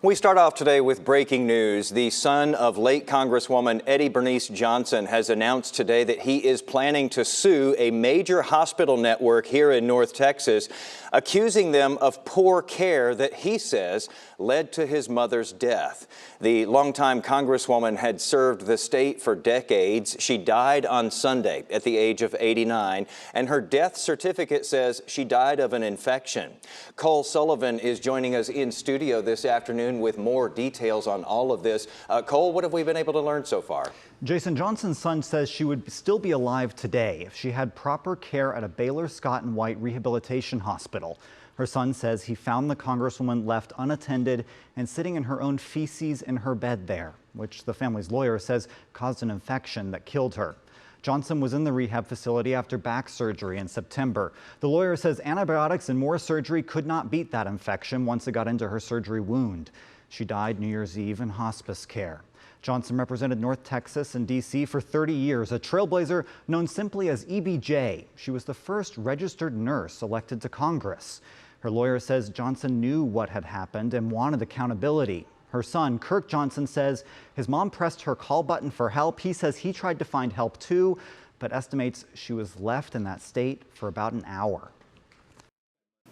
We start off today with breaking news. The son of late Congresswoman Eddie Bernice Johnson has announced today that he is planning to sue a major hospital network here in North Texas, accusing them of poor care that he says led to his mother's death. The longtime Congresswoman had served the state for decades. She died on Sunday at the age of 89, and her death certificate says she died of an infection. Cole Sullivan is joining us in studio this afternoon with more details on all of this. Cole, what have we been able to learn so far? Jason, Johnson's son says she would still be alive today if she had proper care at a Baylor Scott & White rehabilitation hospital. Her son says he found the Congresswoman left unattended and sitting in her own feces in her bed there, which the family's lawyer says caused an infection that killed her. Johnson was in the rehab facility after back surgery in September. The lawyer says antibiotics and more surgery could not beat that infection once it got into her surgery wound. She died New Year's Eve in hospice care. Johnson represented North Texas and D.C. for 30 years, a trailblazer known simply as EBJ. She was the first registered nurse elected to Congress. Her lawyer says Johnson knew what had happened and wanted accountability. Her son, Kirk Johnson, says his mom pressed her call button for help. He says he tried to find help too, but estimates she was left in that state for about an hour.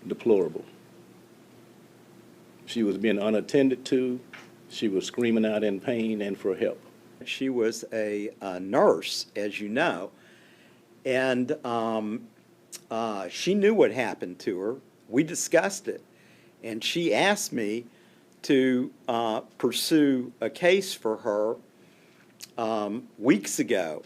Deplorable. She was being unattended to. She was screaming out in pain and for help. She was a nurse, as you know, and she knew what happened to her. We discussed it, and she asked me to pursue a case for her weeks ago.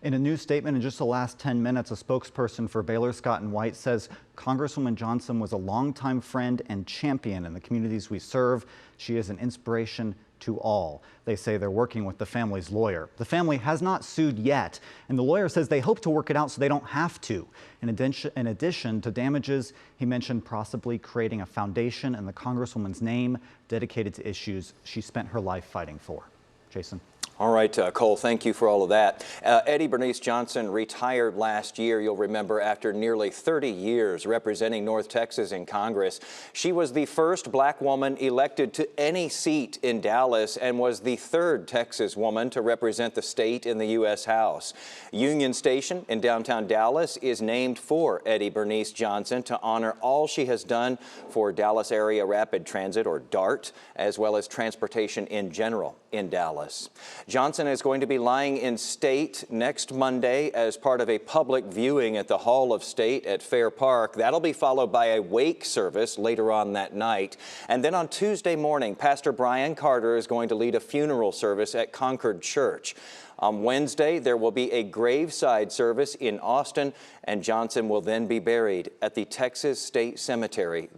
In a new statement in just the last 10 minutes, a spokesperson for Baylor Scott & White says Congresswoman Johnson was a longtime friend and champion in the communities we serve. She is an inspiration to all. They say they're working with the family's lawyer. The family has not sued yet, and the lawyer says they hope to work it out so they don't have to. In addition to damages, he mentioned possibly creating a foundation in the Congresswoman's name dedicated to issues she spent her life fighting for. Jason. All right, Cole, thank you for all of that. Eddie Bernice Johnson retired last year, you'll remember, after nearly 30 years representing North Texas in Congress. She was the first black woman elected to any seat in Dallas and was the third Texas woman to represent the state in the U.S. House. Union Station in downtown Dallas is named for Eddie Bernice Johnson to honor all she has done for Dallas Area Rapid Transit, or DART, as well as transportation in general in Dallas. Johnson is going to be lying in state next Monday as part of a public viewing at the Hall of State at Fair Park. That'll be followed by a wake service later on that night. And then on Tuesday morning, Pastor Brian Carter is going to lead a funeral service at Concord Church. On Wednesday, there will be a graveside service in Austin, and Johnson will then be buried at the Texas State Cemetery.